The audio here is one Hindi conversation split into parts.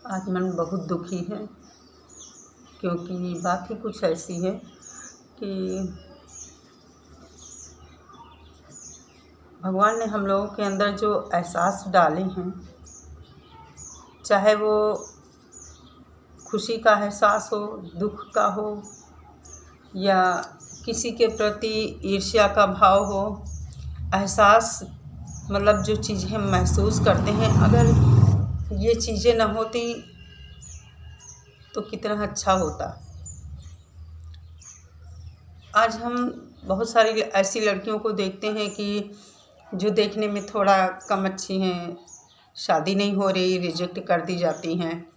आज मन बहुत दुखी है, क्योंकि बात ही कुछ ऐसी है कि भगवान ने हम लोगों के अंदर जो एहसास डाले हैं, चाहे वो खुशी का एहसास हो, दुख का हो, या किसी के प्रति ईर्ष्या का भाव हो, एहसास मतलब जो चीज़ें हम महसूस करते हैं, अगर ये चीज़ें न होती तो कितना अच्छा होता। आज हम बहुत सारी ऐसी लड़कियों को देखते हैं कि जो देखने में थोड़ा कम अच्छी हैं, शादी नहीं हो रही, रिजेक्ट कर दी जाती हैं।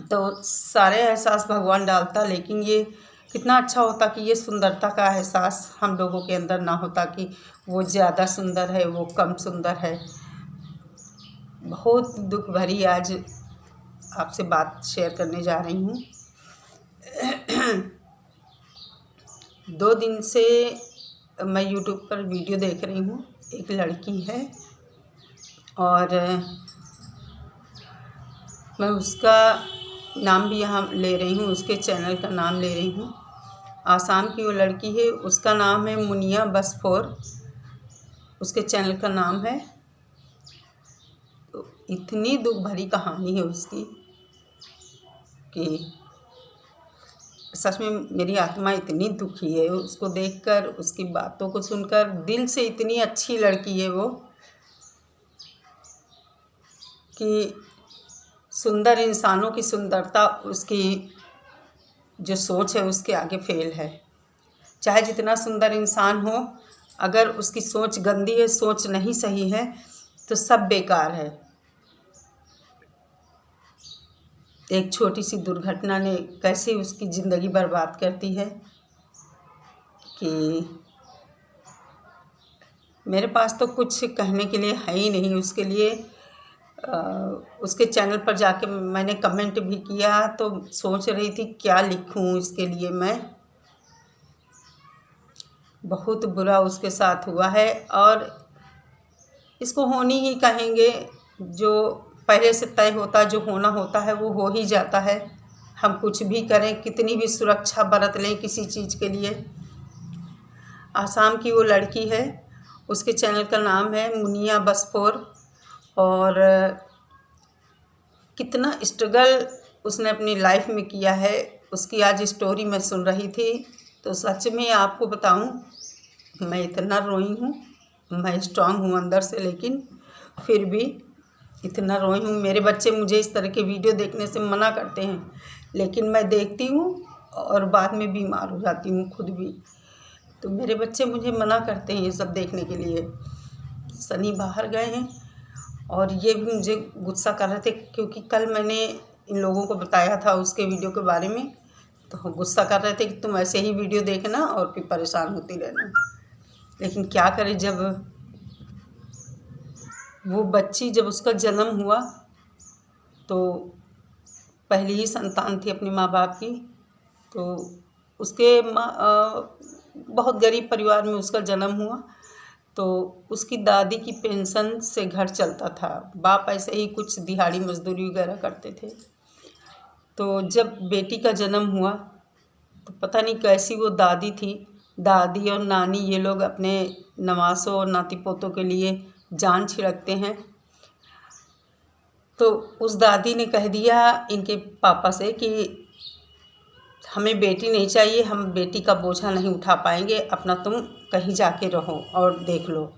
तो सारे एहसास भगवान डालता, लेकिन ये कितना अच्छा होता कि ये सुंदरता का एहसास हम लोगों के अंदर ना होता कि वो ज़्यादा सुंदर है, वो कम सुंदर है। बहुत दुख भरी आज आपसे बात शेयर करने जा रही हूँ। 2 दिन से मैं यूट्यूब पर वीडियो देख रही हूँ। एक लड़की है और मैं उसका नाम भी यहाँ ले रही हूँ, उसके चैनल का नाम ले रही हूँ। आसाम की वो लड़की है, उसका नाम है मुनिया बसफोर, उसके चैनल का नाम है। तो इतनी दुख भरी कहानी है उसकी कि सच में मेरी आत्मा इतनी दुखी है उसको देखकर, उसकी बातों को सुनकर। दिल से इतनी अच्छी लड़की है वो कि सुंदर इंसानों की सुंदरता, उसकी जो सोच है उसके आगे फेल है। चाहे जितना सुंदर इंसान हो, अगर उसकी सोच गंदी है, सोच नहीं सही है, तो सब बेकार है। एक छोटी सी दुर्घटना ने कैसे उसकी ज़िंदगी बर्बाद करती है कि मेरे पास तो कुछ कहने के लिए है ही नहीं उसके लिए। उसके चैनल पर जाके मैंने कमेंट भी किया, तो सोच रही थी क्या लिखूं इसके लिए मैं। बहुत बुरा उसके साथ हुआ है और इसको होनी ही कहेंगे। जो पहले से तय होता, जो होना होता है, वो हो ही जाता है। हम कुछ भी करें, कितनी भी सुरक्षा बरत लें किसी चीज़ के लिए। आसाम की वो लड़की है, उसके चैनल का नाम है मुनिया बसफोर, और कितना स्ट्रगल उसने अपनी लाइफ में किया है, उसकी आज स्टोरी मैं सुन रही थी। तो सच में आपको बताऊं, मैं इतना रोई हूँ। मैं स्ट्रांग हूँ अंदर से, लेकिन फिर भी इतना रोई हूँ। मेरे बच्चे मुझे इस तरह के वीडियो देखने से मना करते हैं, लेकिन मैं देखती हूँ और बाद में बीमार हो जाती हूँ खुद भी। तो मेरे बच्चे मुझे मना करते हैं ये सब देखने के लिए। सनी बाहर गए हैं और ये भी मुझे गुस्सा कर रहे थे, क्योंकि कल मैंने इन लोगों को बताया था उसके वीडियो के बारे में। तो गुस्सा कर रहे थे कि तुम ऐसे ही वीडियो देखना और फिर परेशान होती रहना। लेकिन क्या करें, जब वो बच्ची, जब उसका जन्म हुआ तो पहली ही संतान थी अपने माँ बाप की। तो उसके बहुत गरीब परिवार में उसका जन्म हुआ। तो उसकी दादी की पेंशन से घर चलता था, बाप ऐसे ही कुछ दिहाड़ी मजदूरी वगैरह करते थे। तो जब बेटी का जन्म हुआ तो पता नहीं कैसी वो दादी थी, दादी और नानी ये लोग अपने नवासों और नाती पोतों के लिए जान छिड़कते हैं। तो उस दादी ने कह दिया इनके पापा से कि हमें बेटी नहीं चाहिए, हम बेटी का बोझा नहीं उठा पाएंगे, अपना तुम कहीं जाके रहो और देख लो।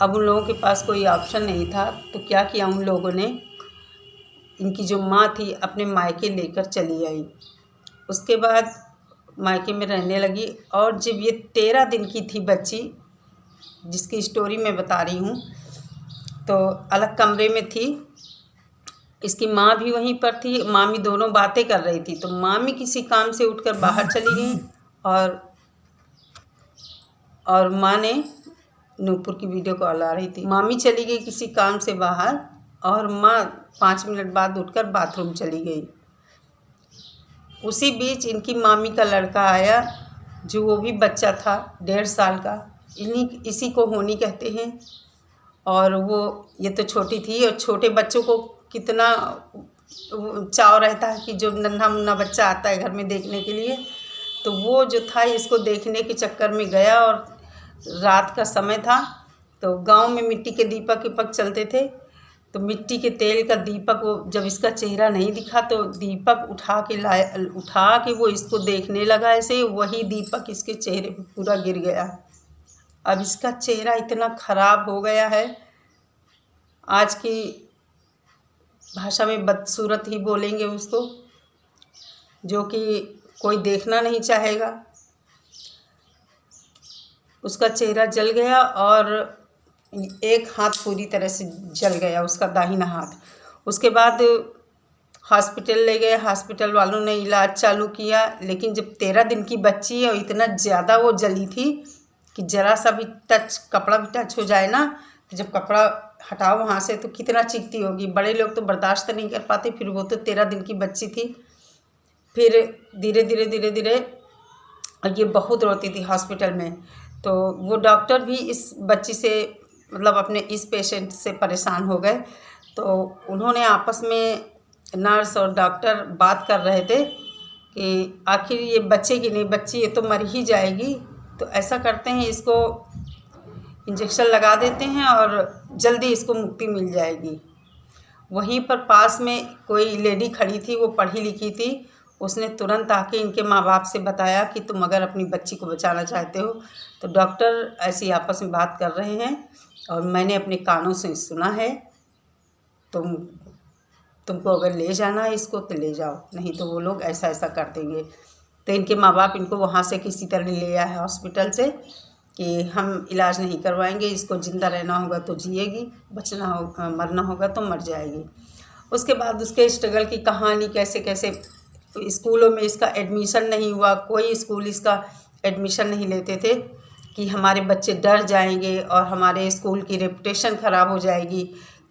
अब उन लोगों के पास कोई ऑप्शन नहीं था, तो क्या किया उन लोगों ने, इनकी जो माँ थी अपने मायके लेकर चली आई। उसके बाद मायके में रहने लगी, और जब ये 13 दिन की थी बच्ची, जिसकी स्टोरी मैं बता रही हूँ, तो अलग कमरे में थी। इसकी माँ भी वहीं पर थी, मामी दोनों बातें कर रही थी। तो मामी किसी काम से उठकर बाहर चली गई और माँ ने, नूपुर की वीडियो कॉल आ रही थी, मामी चली गई किसी काम से बाहर और माँ 5 मिनट बाद उठकर बाथरूम चली गई। उसी बीच इनकी मामी का लड़का आया, जो वो भी बच्चा था 1.5 साल का। इसी को होनी कहते हैं। और वो ये तो छोटी थी, और छोटे बच्चों को कितना चाव रहता है कि जो नन्हा मुन्ना बच्चा आता है घर में देखने के लिए। तो वो जो था इसको देखने के चक्कर में गया, और रात का समय था तो गांव में मिट्टी के दीपक विपक चलते थे। तो मिट्टी के तेल का दीपक, वो जब इसका चेहरा नहीं दिखा तो दीपक उठा के वो इसको देखने लगा ऐसे, वही दीपक इसके चेहरे पे पूरा गिर गया। अब इसका चेहरा इतना ख़राब हो गया है, आज की भाषा में बदसूरत ही बोलेंगे उसको, जो कि कोई देखना नहीं चाहेगा। उसका चेहरा जल गया और एक हाथ पूरी तरह से जल गया, उसका दाहिना हाथ। उसके बाद हॉस्पिटल ले गए, हॉस्पिटल वालों ने इलाज चालू किया, लेकिन जब 13 दिन की बच्ची है और इतना ज़्यादा वो जली थी कि ज़रा सा भी कपड़ा भी टच हो जाए ना, तो जब कपड़ा हटाओ वहाँ से तो कितना चीखती होगी। बड़े लोग तो बर्दाश्त नहीं कर पाते, फिर वो तो 13 दिन की बच्ची थी। फिर धीरे धीरे और ये बहुत रोती थी हॉस्पिटल में। तो वो डॉक्टर भी इस बच्ची से, मतलब अपने इस पेशेंट से परेशान हो गए। तो उन्होंने आपस में, नर्स और डॉक्टर बात कर रहे थे कि आखिर ये बचेगी नहीं, बच्ची ये तो मर ही जाएगी। तो ऐसा करते हैं, इसको इंजेक्शन लगा देते हैं और जल्दी इसको मुक्ति मिल जाएगी। वहीं पर पास में कोई लेडी खड़ी थी, वो पढ़ी लिखी थी। उसने तुरंत आके इनके माँ बाप से बताया कि तुम अगर अपनी बच्ची को बचाना चाहते हो तो डॉक्टर ऐसी आपस में बात कर रहे हैं और मैंने अपने कानों से सुना है, तुमको अगर ले जाना है इसको तो ले जाओ, नहीं तो वो लोग ऐसा ऐसा कर देंगे। तो इनके माँ बाप इनको वहाँ से किसी तरह ले आए हॉस्पिटल से कि हम इलाज नहीं करवाएंगे, इसको ज़िंदा रहना होगा तो जिएगी, मरना होगा तो मर जाएगी। उसके बाद उसके स्ट्रगल की कहानी, कैसे कैसे स्कूलों में इसका एडमिशन नहीं हुआ, कोई स्कूल इसका एडमिशन नहीं लेते थे कि हमारे बच्चे डर जाएंगे और हमारे स्कूल की रेपुटेशन ख़राब हो जाएगी।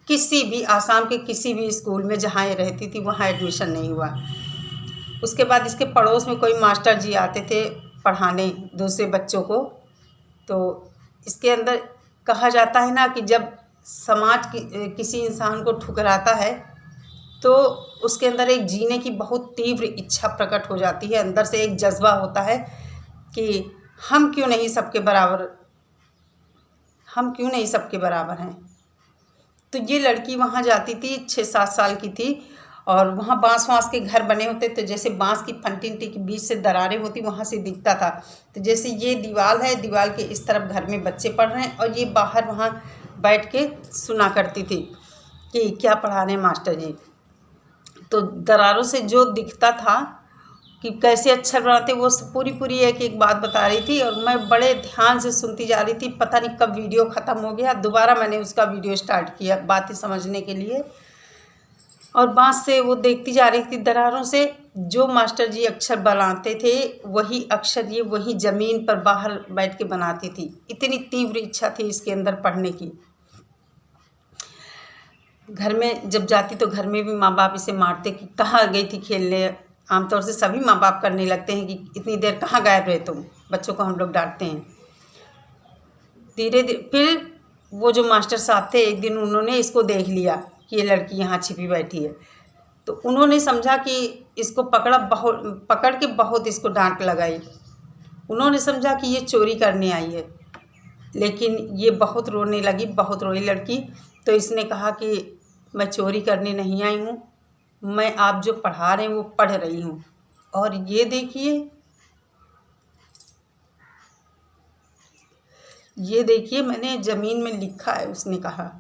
किसी भी आसाम के किसी भी स्कूल में जहाँ ये रहती थी वहाँ एडमिशन नहीं हुआ। उसके बाद इसके पड़ोस में कोई मास्टर जी आते थे पढ़ाने दूसरे बच्चों को। तो इसके अंदर कहा जाता है ना कि जब समाज किसी इंसान को ठुकराता है तो उसके अंदर एक जीने की बहुत तीव्र इच्छा प्रकट हो जाती है, अंदर से एक जज्बा होता है कि हम क्यों नहीं सबके बराबर हैं। तो ये लड़की वहाँ जाती थी, 6-7 साल की थी, और वहाँ बांस के घर बने होते, तो जैसे बांस की फंटी के बीच से दरारें होती, वहाँ से दिखता था। तो जैसे ये दीवार है, दीवार के इस तरफ घर में बच्चे पढ़ रहे हैं और ये बाहर वहाँ बैठ के सुना करती थी कि क्या पढ़ा रहे हैं मास्टर जी। तो दरारों से जो दिखता था कि कैसे अक्षर बनाते, वो पूरी एक बात बता रही थी और मैं बड़े ध्यान से सुनती जा रही थी। पता नहीं कब वीडियो ख़त्म हो गया, दोबारा मैंने उसका वीडियो स्टार्ट किया बातें समझने के लिए, और बाँस से वो देखती जा रही थी दरारों से। जो मास्टर जी अक्षर बनाते थे वही अक्षर ये वही ज़मीन पर बाहर बैठ के बनाती थी। इतनी तीव्र इच्छा थी इसके अंदर पढ़ने की। घर में जब जाती तो घर में भी माँ बाप इसे मारते कि कहाँ गई थी खेलने। आमतौर से सभी माँ बाप करने लगते हैं कि इतनी देर कहाँ गायब रहे तुम, बच्चों को हम लोग डांटते हैं। धीरे धीरे फिर वो जो मास्टर साहब थे, एक दिन उन्होंने इसको देख लिया कि ये लड़की यहाँ छिपी बैठी है। तो उन्होंने समझा कि इसको पकड़ के बहुत इसको डांट लगाई। उन्होंने समझा कि ये चोरी करने आई है, लेकिन ये बहुत रोने लगी, बहुत रोई लड़की। तो इसने कहा कि मैं चोरी करने नहीं आई हूँ, मैं आप जो पढ़ा रहे हैं वो पढ़ रही हूँ। और ये देखिए मैंने ज़मीन में लिखा है, उसने कहा।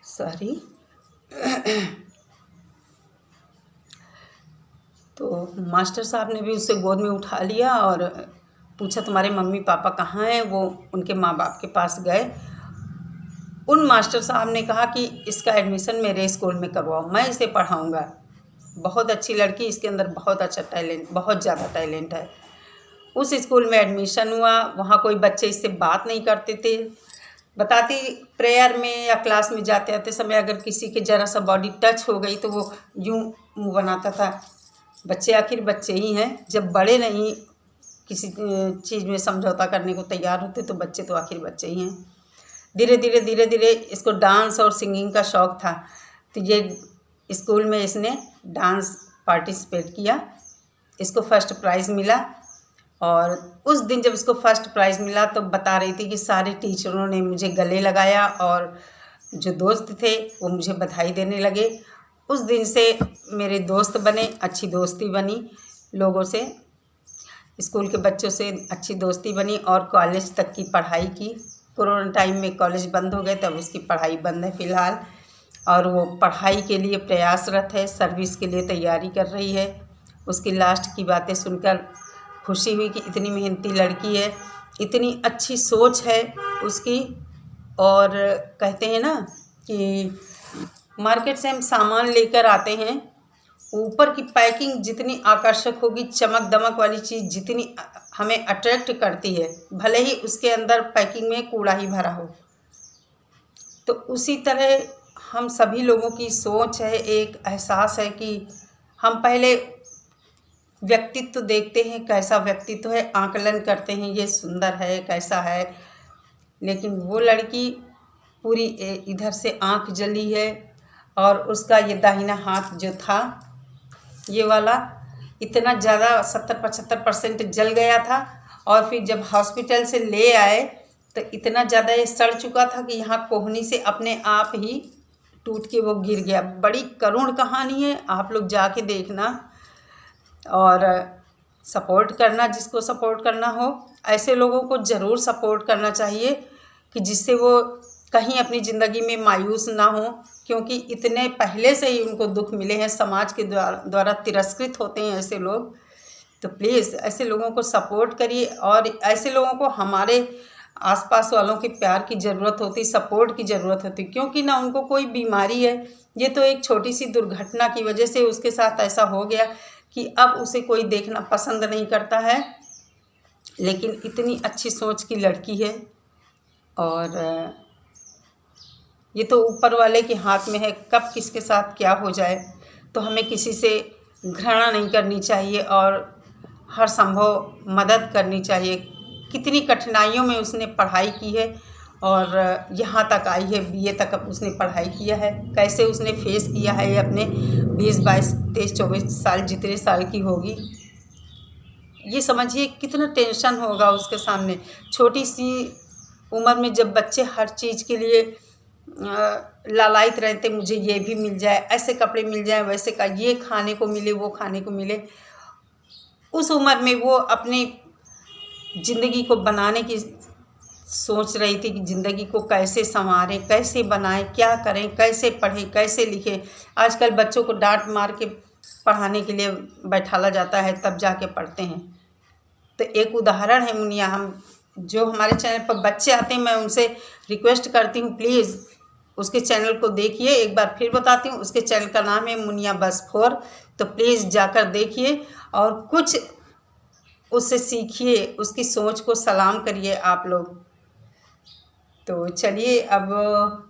सॉरी। तो मास्टर साहब ने भी उसे गोद में उठा लिया और पूछा तुम्हारे मम्मी पापा कहाँ हैं। वो उनके माँ बाप के पास गए। उन मास्टर साहब ने कहा कि इसका एडमिशन मेरे स्कूल में करवाओ, मैं इसे पढ़ाऊँगा, बहुत अच्छी लड़की, इसके अंदर बहुत अच्छा टैलेंट, बहुत ज़्यादा टैलेंट है। उस स्कूल में एडमिशन हुआ। वहाँ कोई बच्चे इससे बात नहीं करते थे। बताती प्रेयर में या क्लास में जाते आते समय अगर किसी के ज़रा सा बॉडी टच हो गई तो वो यूँ मुँह बनाता था। बच्चे आखिर बच्चे ही हैं, जब बड़े नहीं किसी चीज़ में समझौता करने को तैयार होते, तो बच्चे तो आखिर बच्चे ही हैं। धीरे धीरे इसको डांस और सिंगिंग का शौक़ था, तो ये स्कूल में इसने डांस पार्टिसिपेट किया, इसको फर्स्ट प्राइज़ मिला। और उस दिन जब इसको फर्स्ट प्राइज़ मिला तो बता रही थी कि सारे टीचरों ने मुझे गले लगाया और जो दोस्त थे वो मुझे बधाई देने लगे। उस दिन से मेरे दोस्त बने, अच्छी दोस्ती बनी लोगों से, स्कूल के बच्चों से अच्छी दोस्ती बनी और कॉलेज तक की पढ़ाई की। कोरोना टाइम में कॉलेज बंद हो गए, तब उसकी पढ़ाई बंद है फ़िलहाल, और वो पढ़ाई के लिए प्रयासरत है, सर्विस के लिए तैयारी कर रही है। उसकी लास्ट की बातें सुनकर खुशी हुई कि इतनी मेहनती लड़की है, इतनी अच्छी सोच है उसकी। और कहते हैं ना कि मार्केट से हम सामान लेकर आते हैं, ऊपर की पैकिंग जितनी आकर्षक होगी, चमक दमक वाली चीज़ जितनी हमें अट्रैक्ट करती है, भले ही उसके अंदर पैकिंग में कूड़ा ही भरा हो। तो उसी तरह हम सभी लोगों की सोच है, एक एहसास है कि हम पहले व्यक्तित्व देखते हैं, कैसा व्यक्तित्व है, आकलन करते हैं, ये सुंदर है, कैसा है। लेकिन वो लड़की पूरी इधर से आंख जली है, और उसका ये दाहिना हाथ जो था ये वाला इतना ज़्यादा 70-75% जल गया था। और फिर जब हॉस्पिटल से ले आए तो इतना ज़्यादा ये सड़ चुका था कि यहाँ कोहनी से अपने आप ही टूट के वो गिर गया। बड़ी करुण कहानी है, आप लोग जाके देखना और सपोर्ट करना, जिसको सपोर्ट करना हो। ऐसे लोगों को ज़रूर सपोर्ट करना चाहिए कि जिससे वो कहीं अपनी ज़िंदगी में मायूस ना हो, क्योंकि इतने पहले से ही उनको दुख मिले हैं, समाज के द्वारा तिरस्कृत होते हैं ऐसे लोग। तो प्लीज़ ऐसे लोगों को सपोर्ट करिए, और ऐसे लोगों को हमारे आसपास वालों के प्यार की ज़रूरत होती, सपोर्ट की ज़रूरत होती, क्योंकि ना उनको कोई बीमारी है। ये तो एक छोटी सी दुर्घटना की वजह से उसके साथ ऐसा हो गया कि अब उसे कोई देखना पसंद नहीं करता है। लेकिन इतनी अच्छी सोच की लड़की है, और ये तो ऊपर वाले के हाथ में है, कब किसके साथ क्या हो जाए। तो हमें किसी से घृणा नहीं करनी चाहिए और हर संभव मदद करनी चाहिए। कितनी कठिनाइयों में उसने पढ़ाई की है और यहाँ तक आई है, बीए तक उसने पढ़ाई किया है। कैसे उसने फेस किया है अपने 20, 22, 23, 24 साल, जितने साल की होगी, ये समझिए कितना टेंशन होगा उसके सामने। छोटी सी उम्र में जब बच्चे हर चीज़ के लिए लालायित रहते, मुझे ये भी मिल जाए, ऐसे कपड़े मिल जाए, वैसे का ये खाने को मिले, वो खाने को मिले। उस उम्र में वो अपनी ज़िंदगी को बनाने की सोच रही थी कि ज़िंदगी को कैसे संवारें, कैसे बनाएं, क्या करें, कैसे पढ़ें, कैसे लिखें। आजकल बच्चों को डांट मार के पढ़ाने के लिए बैठाला जाता है, तब जाके पढ़ते हैं। तो एक उदाहरण है मुनिया। हम जो हमारे चैनल पर बच्चे आते हैं, मैं उनसे रिक्वेस्ट करती हूँ प्लीज़ उसके चैनल को देखिए। एक बार फिर बताती हूँ, उसके चैनल का नाम है मुनिया बस 4। तो प्लीज़ जाकर देखिए और कुछ उससे सीखिए, उसकी सोच को सलाम करिए आप लोग। तो चलिए, अब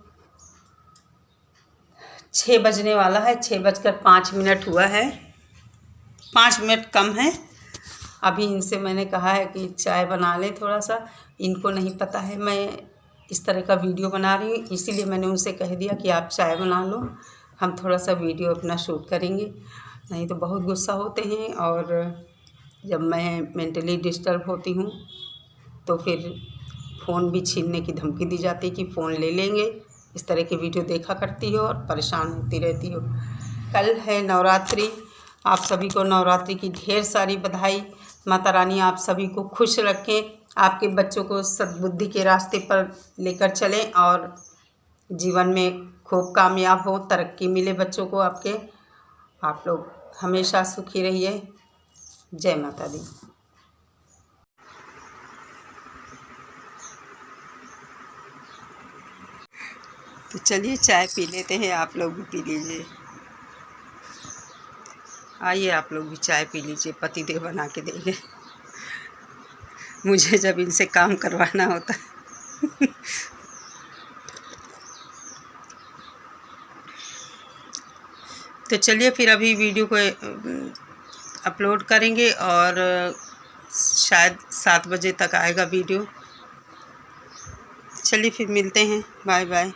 6 बजने वाला है, 6:05 हुआ है, 5 मिनट कम है। अभी इनसे मैंने कहा है कि चाय बना लें थोड़ा सा। इनको नहीं पता है मैं इस तरह का वीडियो बना रही हूँ, इसीलिए मैंने उनसे कह दिया कि आप चाय बना लो, हम थोड़ा सा वीडियो अपना शूट करेंगे। नहीं तो बहुत गुस्सा होते हैं, और जब मैं मेंटली डिस्टर्ब होती हूँ तो फिर फ़ोन भी छीनने की धमकी दी जाती है कि फ़ोन ले लेंगे। इस तरह की वीडियो देखा करती हो और परेशान होती रहती हो। कल है नवरात्रि, आप सभी को नवरात्रि की ढेर सारी बधाई। माता रानी आप सभी को खुश रखें, आपके बच्चों को सद्बुद्धि के रास्ते पर लेकर चलें और जीवन में खूब कामयाब हो, तरक्की मिले बच्चों को आपके। आप लोग हमेशा सुखी रहिए। जय माता दी। तो चलिए चाय पी लेते हैं, आप लोग भी पी लीजिए। आइए आप लोग भी चाय पी लीजिए, पतिदेव बना के देंगे मुझे जब इनसे काम करवाना होता है तो चलिए फिर अभी वीडियो को अपलोड करेंगे और शायद 7 बजे तक आएगा वीडियो। चलिए फिर मिलते हैं, बाय बाय।